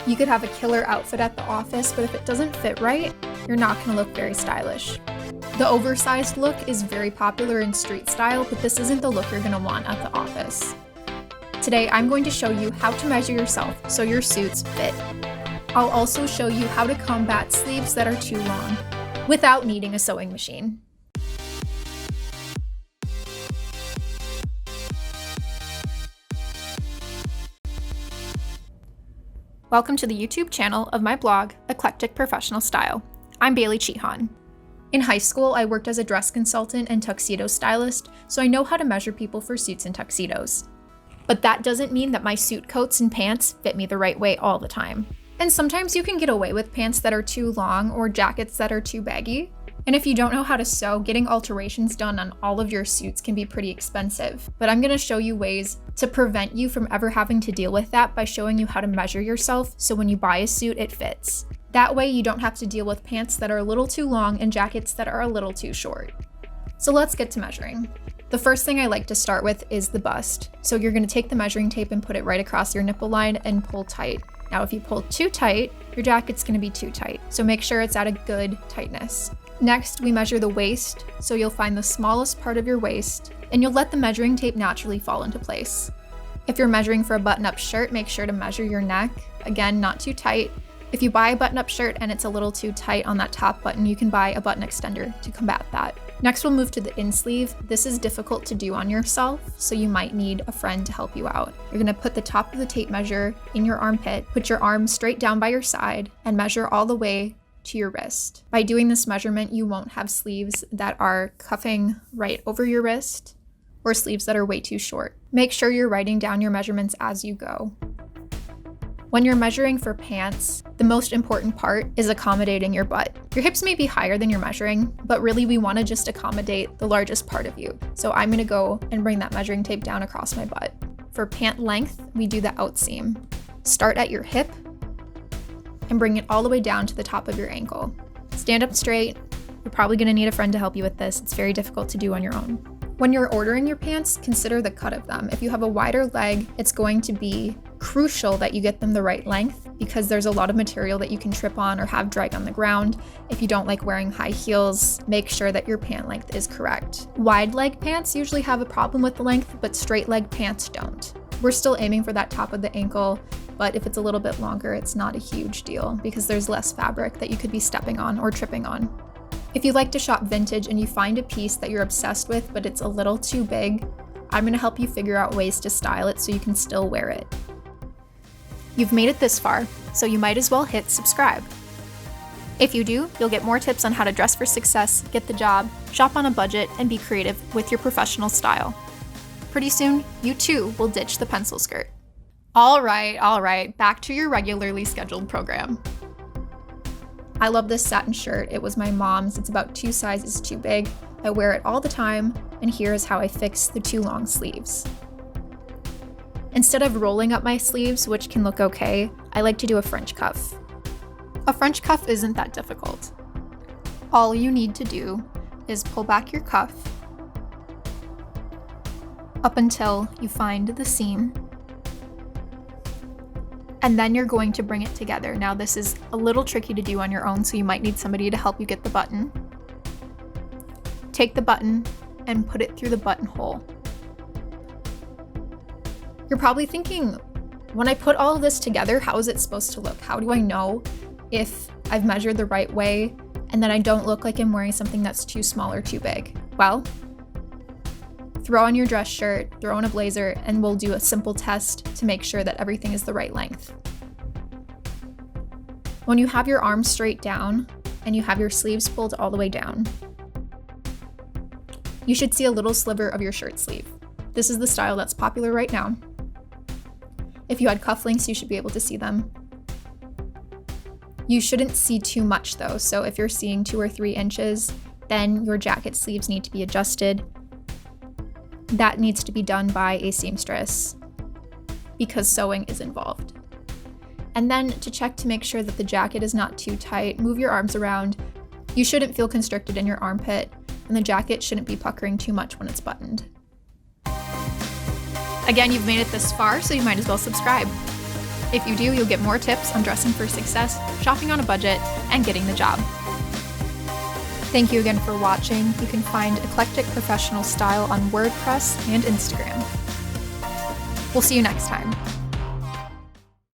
You could have a killer outfit at the office, but if it doesn't fit right, you're not going to look very stylish. The oversized look is very popular in street style, but this isn't the look you're going to want at the office. Today, I'm going to show you how to measure yourself so your suits fit. I'll also show you how to combat sleeves that are too long without needing a sewing machine. Welcome to the YouTube channel of my blog, Eclectic Professional Style. I'm Bailey Chehan. In high school, I worked as a dress consultant and tuxedo stylist, so I know how to measure people for suits and tuxedos. But that doesn't mean that my suit coats and pants fit me the right way all the time. And sometimes you can get away with pants that are too long or jackets that are too baggy. And if you don't know how to sew, getting alterations done on all of your suits can be pretty expensive. But I'm going to show you ways to prevent you from ever having to deal with that by showing you how to measure yourself so when you buy a suit, it fits. That way you don't have to deal with pants that are a little too long and jackets that are a little too short. So let's get to measuring. The first thing I like to start with is the bust. So you're going to take the measuring tape and put it right across your nipple line and pull tight. Now if you pull too tight, your jacket's going to be too tight. So make sure it's at a good tightness. Next, we measure the waist. So you'll find the smallest part of your waist and you'll let the measuring tape naturally fall into place. If you're measuring for a button-up shirt, make sure to measure your neck. Again, not too tight. If you buy a button-up shirt and it's a little too tight on that top button, you can buy a button extender to combat that. Next, we'll move to the in-sleeve. This is difficult to do on yourself, so you might need a friend to help you out. You're gonna put the top of the tape measure in your armpit, put your arm straight down by your side, and measure all the way to your wrist. By doing this measurement, you won't have sleeves that are cuffing right over your wrist or sleeves that are way too short. Make sure you're writing down your measurements as you go. When you're measuring for pants, the most important part is accommodating your butt. Your hips may be higher than you're measuring, but really we want to just accommodate the largest part of you. So I'm going to go and bring that measuring tape down across my butt. For pant length, we do the outseam. Start at your hip and bring it all the way down to the top of your ankle. Stand up straight. You're probably going to need a friend to help you with this. It's very difficult to do on your own. When you're ordering your pants, consider the cut of them. If you have a wider leg, it's going to be crucial that you get them the right length because there's a lot of material that you can trip on or have drag on the ground. If you don't like wearing high heels, make sure that your pant length is correct. Wide leg pants usually have a problem with the length, but straight leg pants don't. We're still aiming for that top of the ankle, but if it's a little bit longer, it's not a huge deal because there's less fabric that you could be stepping on or tripping on. If you like to shop vintage and you find a piece that you're obsessed with, but it's a little too big, I'm going to help you figure out ways to style it so you can still wear it. You've made it this far, so you might as well hit subscribe. If you do, you'll get more tips on how to dress for success, get the job, shop on a budget, and be creative with your professional style. Pretty soon, you too will ditch the pencil skirt. All right, back to your regularly scheduled program. I love this satin shirt. It was my mom's. It's about 2 sizes too big. I wear it all the time, and here is how I fix the too long sleeves. Instead of rolling up my sleeves, which can look okay, I like to do a French cuff. A French cuff isn't that difficult. All you need to do is pull back your cuff up until you find the seam. And then you're going to bring it together. Now this is a little tricky to do on your own, so you might need somebody to help you get the button. Take the button and put it through the buttonhole. You're probably thinking, when I put all of this together, how is it supposed to look? How do I know if I've measured the right way and then I don't look like I'm wearing something that's too small or too big? Well, throw on your dress shirt, throw on a blazer, and we'll do a simple test to make sure that everything is the right length. When you have your arms straight down and you have your sleeves pulled all the way down, you should see a little sliver of your shirt sleeve. This is the style that's popular right now. If you had cufflinks, you should be able to see them. You shouldn't see too much though, so if you're seeing 2 or 3 inches, then your jacket sleeves need to be adjusted. That needs to be done by a seamstress because sewing is involved. And then to check to make sure that the jacket is not too tight, move your arms around. You shouldn't feel constricted in your armpit, and the jacket shouldn't be puckering too much when it's buttoned. Again, you've made it this far, so you might as well subscribe. If you do, you'll get more tips on dressing for success, shopping on a budget, and getting the job. Thank you again for watching. You can find Eclectic Professional Style on WordPress and Instagram. We'll see you next time.